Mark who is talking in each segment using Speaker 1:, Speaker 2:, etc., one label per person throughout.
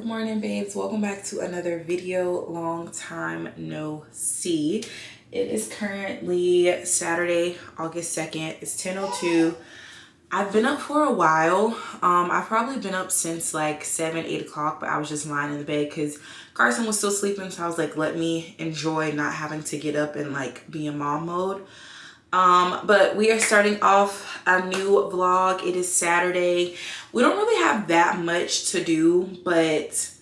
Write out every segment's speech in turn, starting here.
Speaker 1: Good morning, babes. Welcome back to another video. Long time no see. It is currently Saturday, August 2nd. It's 10:02. I've been up for a while. I've probably been up since like 7, 8 o'clock, but I was just lying in the bed because Carson was still sleeping. So I was like, let me enjoy not having to get up and like be in mom mode. But we are starting off a new vlog. It is Saturday. We don't really have that much to do, but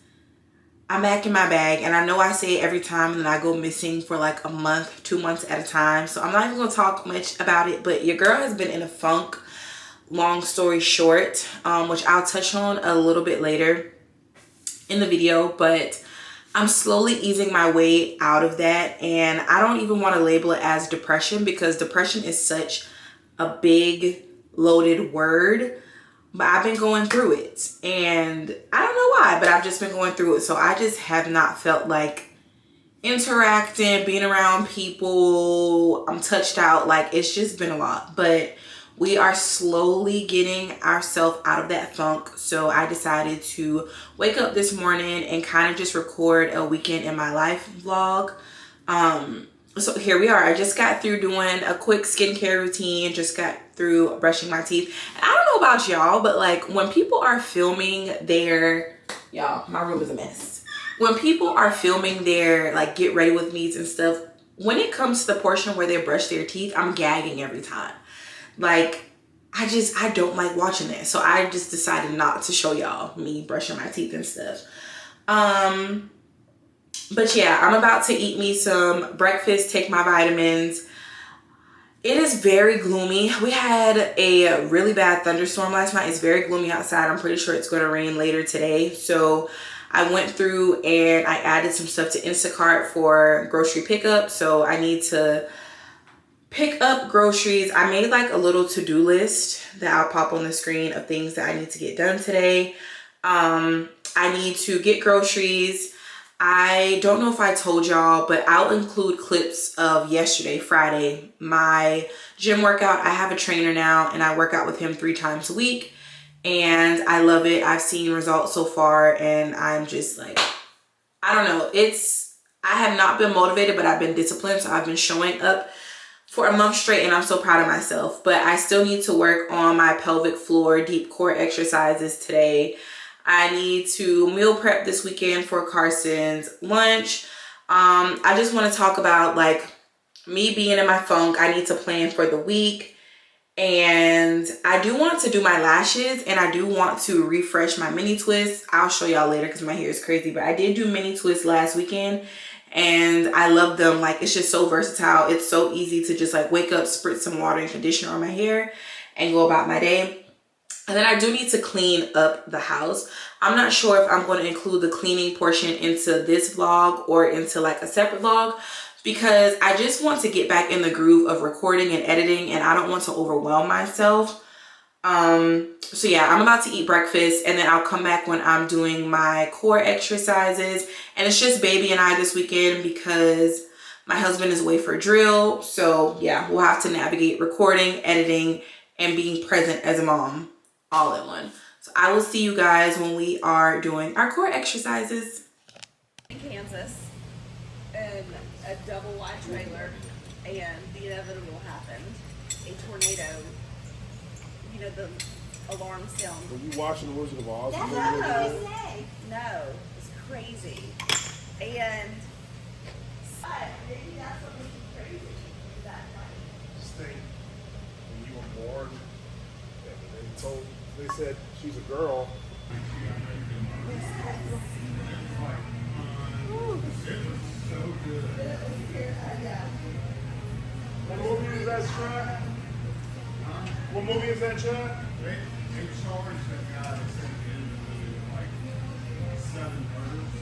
Speaker 1: I'm back in my bag, and I know I say it every time and then I go missing for like a month, 2 months at a time. So I'm not even gonna talk much about it, but your girl has been in a funk, long story short, which I'll touch on a little bit later in the video, but I'm slowly easing my way out of that. And I don't even want to label it as depression because depression is such a big loaded word, but I've been going through it and I don't know why, but I've just been going through it. So I just have not felt like interacting, being around people. I'm touched out. Like, it's just been a lot, but we are slowly getting ourselves out of that funk. So I decided to wake up this morning and kind of just record a weekend in my life vlog. So here we are. I just got through doing a quick skincare routine, just got through brushing my teeth. And I don't know about y'all, but like when people are filming their, y'all, my room is a mess. When people are filming their like get ready with me's and stuff, when it comes to the portion where they brush their teeth, I'm gagging every time. Like, I don't like watching that. So I just decided not to show y'all me brushing my teeth and stuff. But yeah, I'm about to eat me some breakfast, take my vitamins. It is very gloomy. We had a really bad thunderstorm last night. It's very gloomy outside. I'm pretty sure it's going to rain later today. So I went through and I added some stuff to Instacart for grocery pickup. So I need to pick up groceries. I made like a little to-do list that I'll pop on the screen of things that I need to get done today. I need to get groceries. I don't know if I told y'all, but I'll include clips of yesterday, Friday, my gym workout. I have a trainer now and I work out with him 3 times a week and I love it. I've seen results so far and I'm just like, I don't know. I have not been motivated, but I've been disciplined. So I've been showing up for a month straight and I'm so proud of myself. But I still need to work on my pelvic floor deep core exercises today. I need to meal prep this weekend for Carson's lunch. I just want to talk about like me being in my funk. I need to plan for the week. And I do want to do my lashes and I do want to refresh my mini twists. I'll show y'all later because my hair is crazy. But I did do mini twists last weekend and I love them. Like, it's just so versatile. It's so easy to just like wake up, spritz some water and conditioner on my hair and go about my day. And then I do need to clean up the house. I'm not sure if I'm going to include the cleaning portion into this vlog or into like a separate vlog because I just want to get back in the groove of recording and editing and I don't want to overwhelm myself. So yeah, I'm about to eat breakfast and then I'll come back when I'm doing my core exercises. And it's just baby and I this weekend because my husband is away for a drill. So yeah, we'll have to navigate recording, editing, and being present as a mom all in one. So I will see you guys when we are doing our core exercises.
Speaker 2: In Kansas, in a double wide trailer, and the inevitable happened. A tornado. You know, the alarm sound.
Speaker 3: Are you watching The Wizard of Oz?
Speaker 2: No, it's crazy. And maybe that's what was crazy that night.
Speaker 3: Just think, when you were born, they said she's a girl. What movie is that, Chuck? What movie is that, Chuck? Like 7 murders.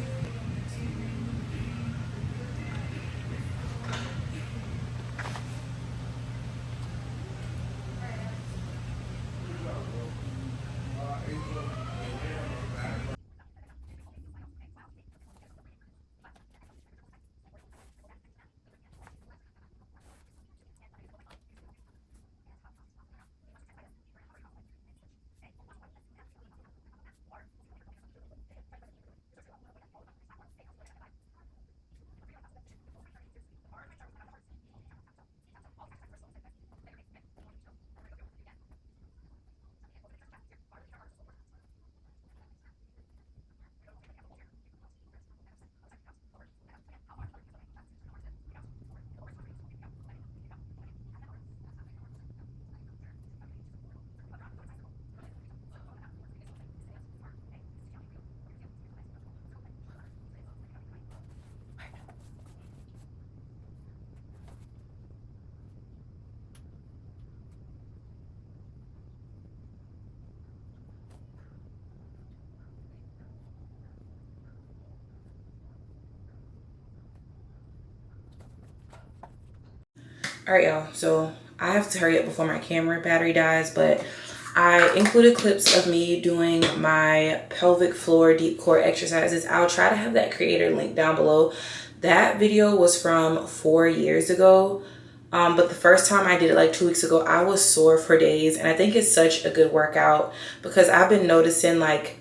Speaker 1: All right, y'all. So I have to hurry up before my camera battery dies, but I included clips of me doing my pelvic floor deep core exercises. I'll try to have that creator link down below. That video was from 4 years ago. But the first time I did it like 2 weeks ago, I was sore for days. And I think it's such a good workout because I've been noticing like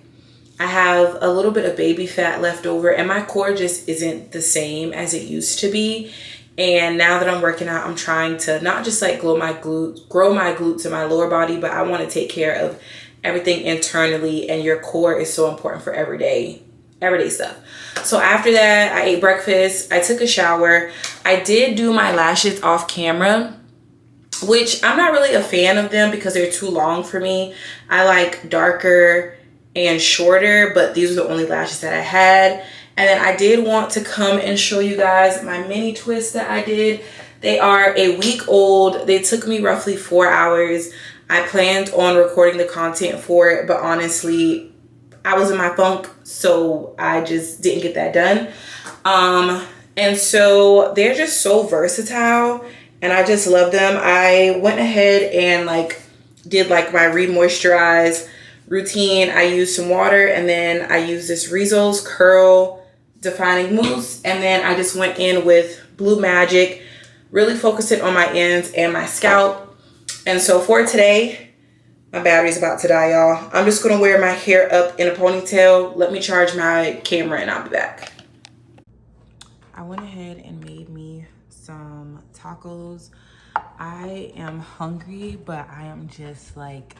Speaker 1: I have a little bit of baby fat left over and my core just isn't the same as it used to be. And now that I'm working out, I'm trying to not just like grow my glutes in my lower body, but I want to take care of everything internally. And your core is so important for everyday stuff. So after that, I ate breakfast. I took a shower. I did do my lashes off camera, which I'm not really a fan of them because they're too long for me. I like darker and shorter, but these were the only lashes that I had. And then I did want to come and show you guys my mini twists that I did. They are a week old. They took me roughly 4 hours. I planned on recording the content for it, but honestly, I was in my funk, so I just didn't get that done. And so they're just so versatile and I just love them. I went ahead and like did like my re-moisturize routine. I used some water and then I used this Rizzo's Curl Defining Mousse, and then I just went in with Blue Magic, really focusing on my ends and my scalp. And so for today, my battery's about to die, y'all. I'm just gonna wear my hair up in a ponytail. Let me charge my camera and I'll be back. I went ahead and made me some tacos. I am hungry, but I am just like,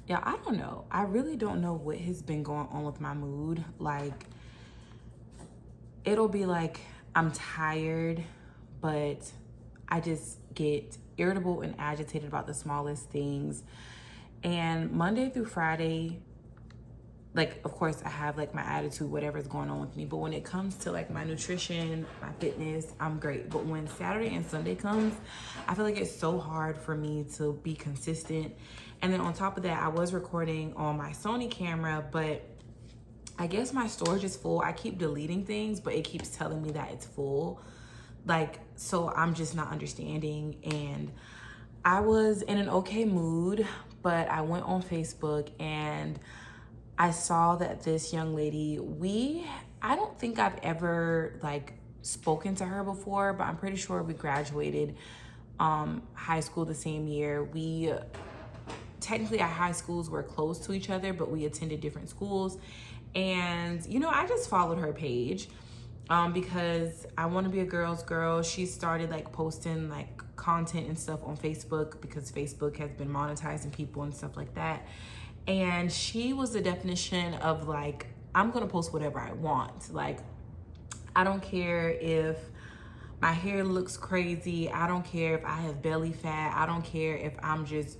Speaker 1: yeah, I don't know. I really don't know what has been going on with my mood. Like, it'll be like I'm tired, but I just get irritable and agitated about the smallest things. And Monday through Friday, like, of course, I have like my attitude, whatever's going on with me. But when it comes to like my nutrition, my fitness, I'm great. But when Saturday and Sunday comes, I feel like it's so hard for me to be consistent. And then on top of that, I was recording on my Sony camera, but I guess my storage is full. I keep deleting things, but it keeps telling me that it's full. Like, so I'm just not understanding. And I was in an okay mood, but I went on Facebook and I saw that this young lady, I don't think I've ever like spoken to her before, but I'm pretty sure we graduated high school the same year. Technically our high schools were close to each other, but we attended different schools. And, you know, I just followed her page because I want to be a girl's girl. She started like posting like content and stuff on Facebook because Facebook has been monetizing people and stuff like that. And she was the definition of like, I'm going to post whatever I want. Like, I don't care if my hair looks crazy. I don't care if I have belly fat. I don't care if I'm just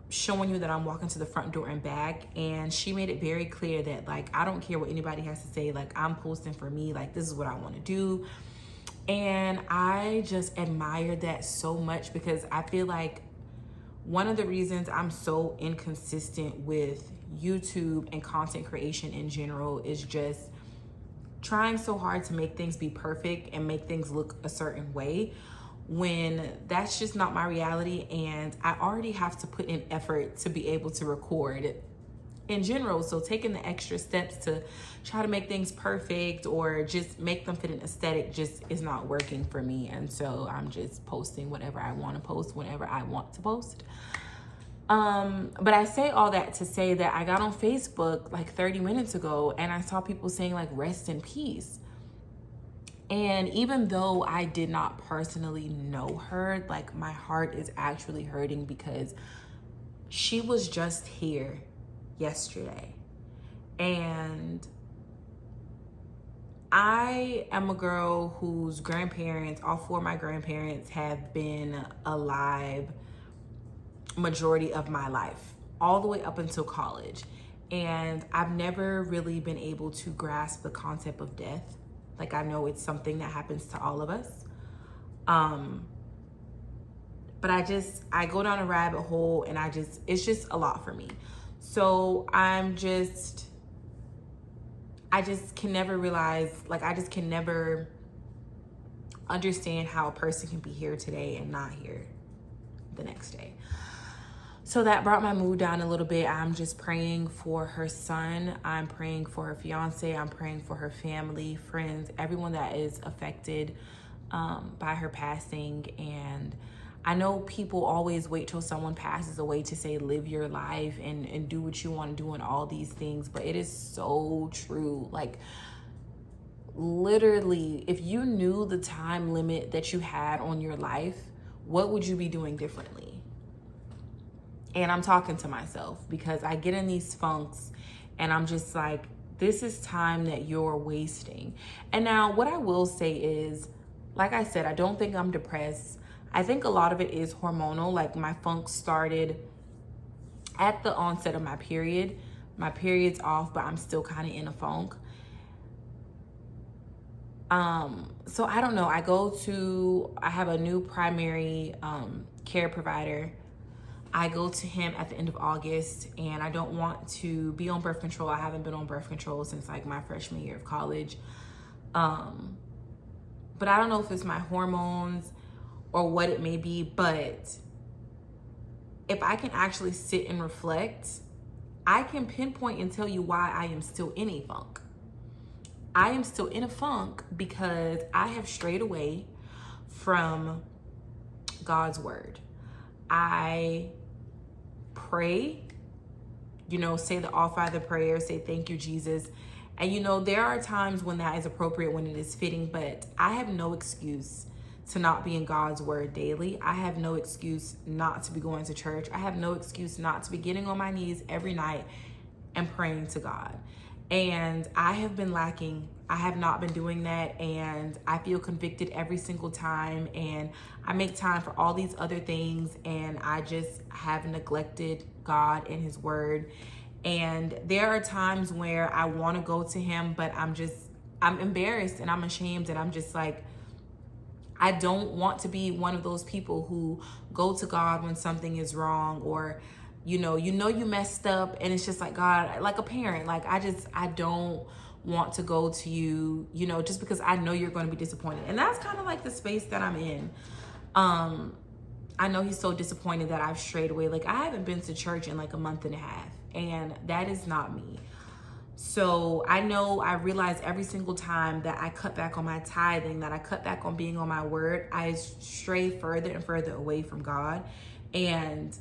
Speaker 1: showing you that I'm walking to the front door and back. And she made it very clear that like, I don't care what anybody has to say. Like, I'm posting for me. Like, this is what I want to do. And I just admired that so much because I feel like one of the reasons I'm so inconsistent with YouTube and content creation in general is just trying so hard to make things be perfect and make things look a certain way when that's just not my reality. And I already have to put in effort to be able to record in general. So taking the extra steps to try to make things perfect or just make them fit an aesthetic just is not working for me. And so I'm just posting whatever I want to post whenever I want to post. But I say all that to say that I got on Facebook like 30 minutes ago and I saw people saying like, rest in peace. And even though I did not personally know her, like my heart is actually hurting because she was just here yesterday. And I am a girl whose grandparents, all four of my grandparents have been alive majority of my life, all the way up until college. And I've never really been able to grasp the concept of death. Like, I know it's something that happens to all of us. But I go down a rabbit hole and it's just a lot for me. So I just can never realize, like, I just can never understand how a person can be here today and not here the next day. So that brought my mood down a little bit. I'm just praying for her son. I'm praying for her fiance. I'm praying for her family, friends, everyone that is affected by her passing. And I know people always wait till someone passes away to say, live your life and do what you want to do and all these things. But it is so true. Like, literally, if you knew the time limit that you had on your life, what would you be doing differently? And I'm talking to myself because I get in these funks and I'm just like, this is time that you're wasting. And now what I will say is, like I said, I don't think I'm depressed. I think a lot of it is hormonal. Like, my funk started at the onset of my period. My period's off, but I'm still kind of in a funk. So I don't know. I have a new primary care provider. I go to him at the end of August, and I don't want to be on birth control. I haven't been on birth control since like my freshman year of college. But I don't know if it's my hormones or what it may be, but if I can actually sit and reflect, I can pinpoint and tell you why I am still in a funk. I am still in a funk because I have strayed away from God's word. I pray, say the All Father prayer, say thank you, Jesus. And there are times when that is appropriate, when it is fitting, but I have no excuse to not be in God's word daily. I have no excuse not to be going to church. I have no excuse not to be getting on my knees every night and praying to God. And I have been lacking. I have not been doing that, and I feel convicted every single time, and I make time for all these other things, and I just have neglected God and his word. And there are times where I want to go to him, but I'm embarrassed and I'm ashamed, and I'm just like, I don't want to be one of those people who go to God when something is wrong, or you messed up, and it's just like, God, like a parent, like I don't want to go to you, just because I know you're going to be disappointed. And that's kind of like the space that I'm in. I know he's so disappointed that I've strayed away. Like, I haven't been to church in like a month and a half, and that is not me. So I realize every single time that I cut back on my tithing, that I cut back on being on my word, I stray further and further away from God. And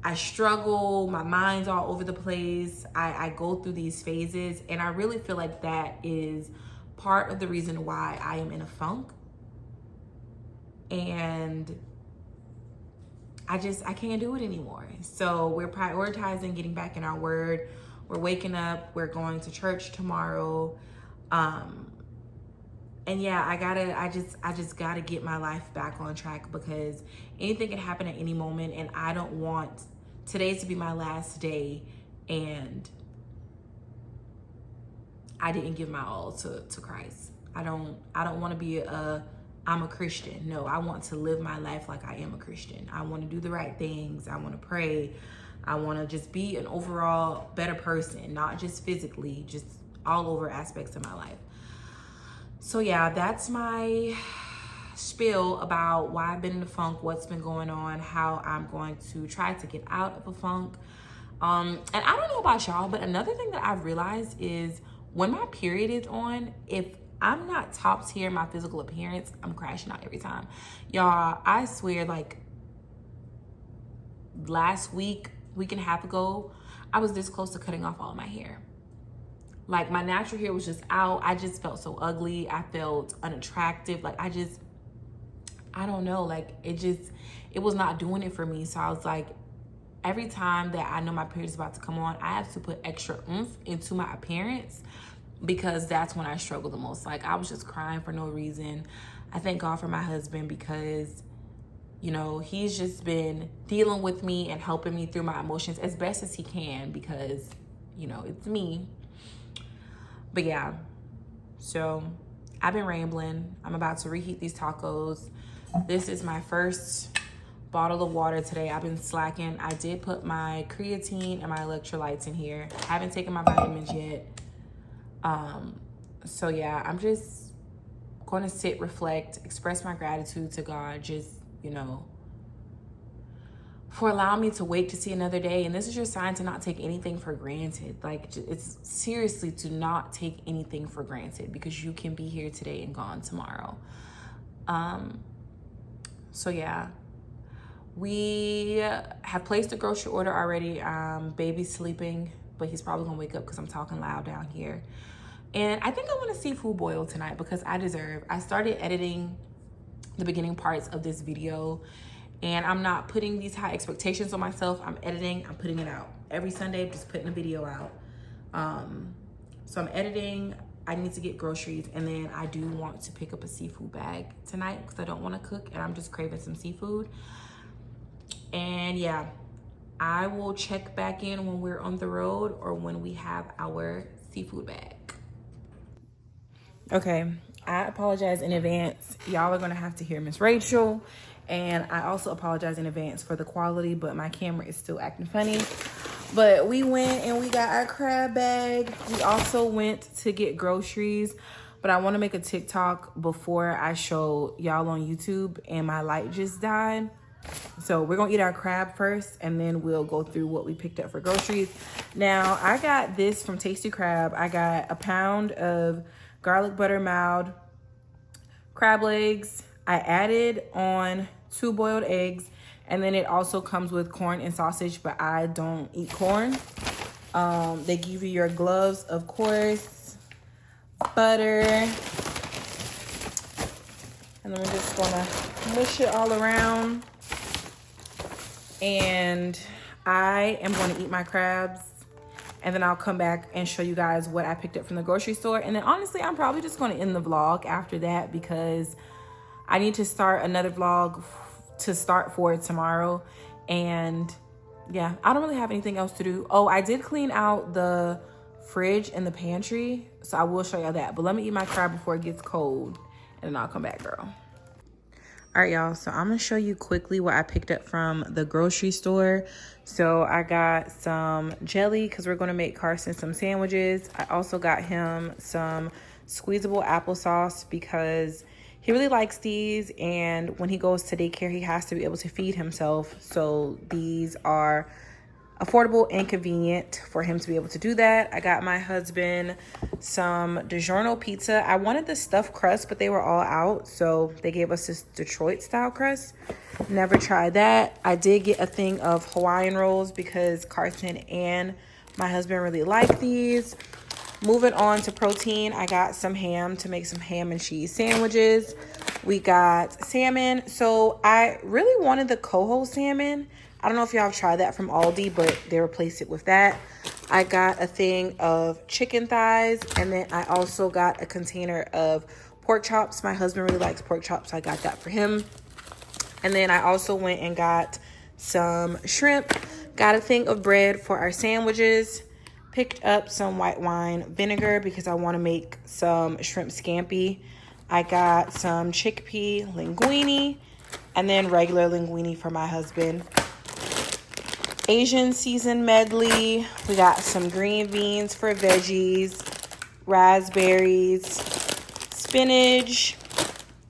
Speaker 1: I struggle, my mind's all over the place. I go through these phases, and I really feel like that is part of the reason why I am in a funk. And I can't do it anymore. So we're prioritizing getting back in our word. We're waking up, we're going to church tomorrow. And yeah, I just gotta get my life back on track, because anything can happen at any moment, and I don't want today to be my last day and I didn't give my all to Christ. I don't want to be I'm a Christian. No, I want to live my life like I am a Christian. I want to do the right things. I want to pray. I want to just be an overall better person, not just physically, just all over aspects of my life. So yeah, that's my spiel about why I've been in the funk, what's been going on, how I'm going to try to get out of a funk. And I don't know about y'all, but another thing that I've realized is when my period is on, if I'm not top tier in my physical appearance, I'm crashing out every time. Y'all, I swear, like last week and a half ago, I was this close to cutting off all of my hair. Like, my natural hair was just out. I just felt so ugly. I felt unattractive. Like, I don't know. Like, it was not doing it for me. So I was like, every time that I know my period is about to come on, I have to put extra oomph into my appearance, because that's when I struggle the most. Like, I was just crying for no reason. I thank God for my husband, because he's just been dealing with me and helping me through my emotions as best as he can, because it's me. But yeah, so I've been rambling. I'm about to reheat these tacos. This is my first bottle of water today. I've been slacking. I did put my creatine and my electrolytes in here. I haven't taken my vitamins yet. So yeah, I'm just going to sit, reflect, express my gratitude to God. Just, for allowing me to wait to see another day. And this is your sign to not take anything for granted. Like, it's seriously, to not take anything for granted, because you can be here today and gone tomorrow. So yeah, we have placed a grocery order already. Baby's sleeping, but he's probably gonna wake up because I'm talking loud down here. And I think I want a seafood boil tonight because I deserve. I started editing the beginning parts of this video, and I'm not putting these high expectations on myself. I'm editing, I'm putting it out. Every Sunday, I'm just putting a video out. So I'm editing, I need to get groceries, and then I do want to pick up a seafood bag tonight because I don't want to cook and I'm just craving some seafood. And yeah, I will check back in when we're on the road or when we have our seafood bag. Okay, I apologize in advance. Y'all are gonna have to hear Miss Rachel. And I also apologize in advance for the quality, but my camera is still acting funny. But we went and we got our crab bag. We also went to get groceries, but I want to make a TikTok before I show y'all on YouTube, and my light just died. So we're gonna eat our crab first, and then we'll go through what we picked up for groceries. Now, I got this from Tasty Crab. I got a pound of garlic butter mild crab legs. I added on 2 boiled eggs, and then it also comes with corn and sausage, but I don't eat corn. They give you your gloves, of course, butter, and then we're just gonna mush it all around. And I am gonna eat my crabs, and then I'll come back and show you guys what I picked up from the grocery store. And then honestly, I'm probably just gonna end the vlog after that because I need to start another vlog to start for tomorrow. And yeah, I don't really have anything else to do. Oh, I did clean out the fridge and the pantry, so I will show y'all that. But let me eat my crab before it gets cold, and then I'll come back, girl. All right, y'all, so I'm gonna show you quickly what I picked up from the grocery store. So I got some jelly because we're gonna make Carson some sandwiches. I also got him some squeezable applesauce because he really likes these, and when he goes to daycare, he has to be able to feed himself. So these are affordable and convenient for him to be able to do that. I got my husband some DiGiorno pizza. I wanted the stuffed crust, but they were all out, so they gave us this Detroit style crust. Never tried that. I did get a thing of Hawaiian rolls because Carson and my husband really like these. Moving on to protein, I got some ham to make some ham and cheese sandwiches. We got salmon. So I really wanted the coho salmon. I don't know if y'all have tried that from Aldi, but they replaced it with that. I got a thing of chicken thighs, and then I also got a container of pork chops. My husband really likes pork chops, so I got that for him. And then I also went and got some shrimp, got a thing of bread for our sandwiches, picked up some white wine vinegar because I want to make some shrimp scampi. I got some chickpea linguine, and then regular linguine for my husband. Asian seasoned medley. We got some green beans for veggies, raspberries, spinach,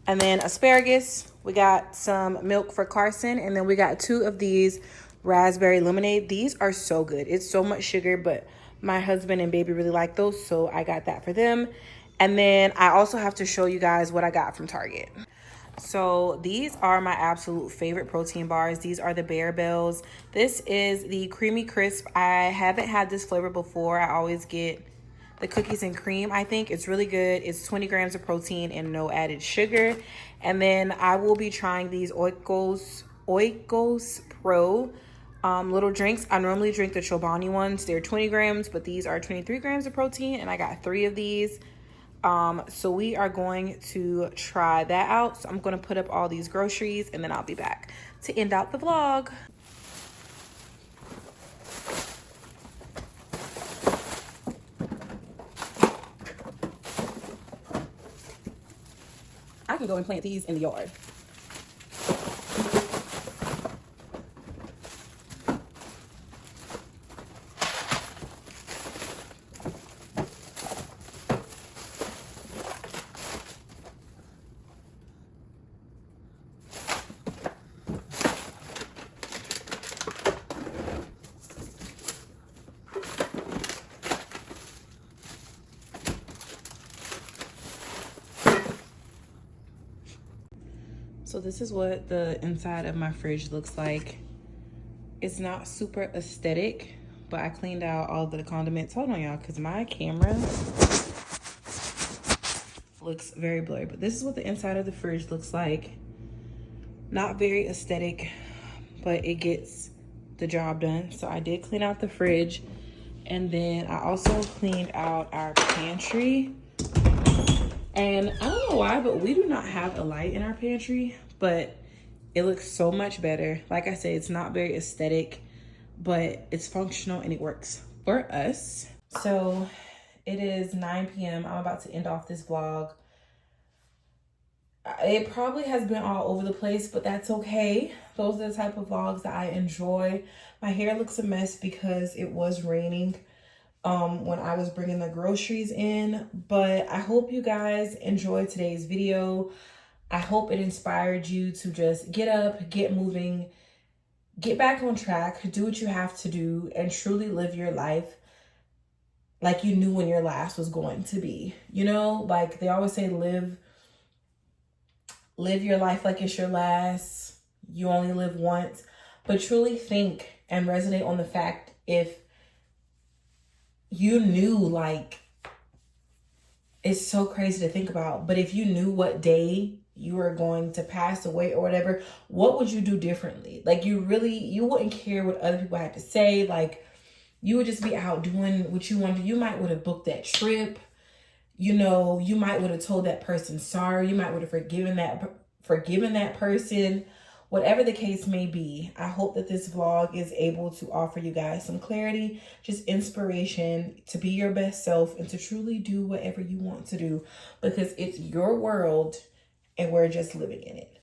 Speaker 1: and then asparagus. We got some milk for Carson, and then we got 2 of these raspberry lemonade. These are so good. It's so much sugar, but my husband and baby really like those, so I got that for them. And then I also have to show you guys what I got from Target. So these are my absolute favorite protein bars. These are the Bear Bells. This is the Creamy Crisp. I haven't had this flavor before. I always get the cookies and cream. I think it's really good. It's 20 grams of protein and no added sugar. And then I will be trying these Oikos Pro little drinks. I normally drink the Chobani ones. They're 20 grams, but these are 23 grams of protein, and I got 3 of these. So we are going to try that out. So I'm going to put up all these groceries, and then I'll be back to end out the vlog. I can go and plant these in the yard. So this is what the inside of my fridge looks like. It's not super aesthetic, but I cleaned out all the condiments. Hold on, y'all, because my camera looks very blurry. But this is what the inside of the fridge looks like. Not very aesthetic, but it gets the job done. So I did clean out the fridge. And then I also cleaned out our pantry. And I don't know why, but we do not have a light in our pantry, but it looks so much better. Like I said, it's not very aesthetic, but it's functional and it works for us. So it is 9 p.m. I'm about to end off this vlog. It probably has been all over the place, but that's okay. Those are the type of vlogs that I enjoy. My hair looks a mess because it was raining when I was bringing the groceries in, but I hope you guys enjoyed today's video. I hope it inspired you to just get up, get moving, get back on track, do what you have to do, and truly live your life like you knew when your last was going to be. You know, like they always say, live your life like it's your last. You only live once. But truly think and resonate on the fact, if you knew, like, it's so crazy to think about, but if you knew what day you were going to pass away or whatever, what would you do differently? Like, you wouldn't care what other people had to say. Like, you would just be out doing what you wanted. You might would have booked that trip. You know, you might would have told that person sorry. You might would have forgiven that person. Whatever the case may be, I hope that this vlog is able to offer you guys some clarity, just inspiration to be your best self and to truly do whatever you want to do, because it's your world and we're just living in it.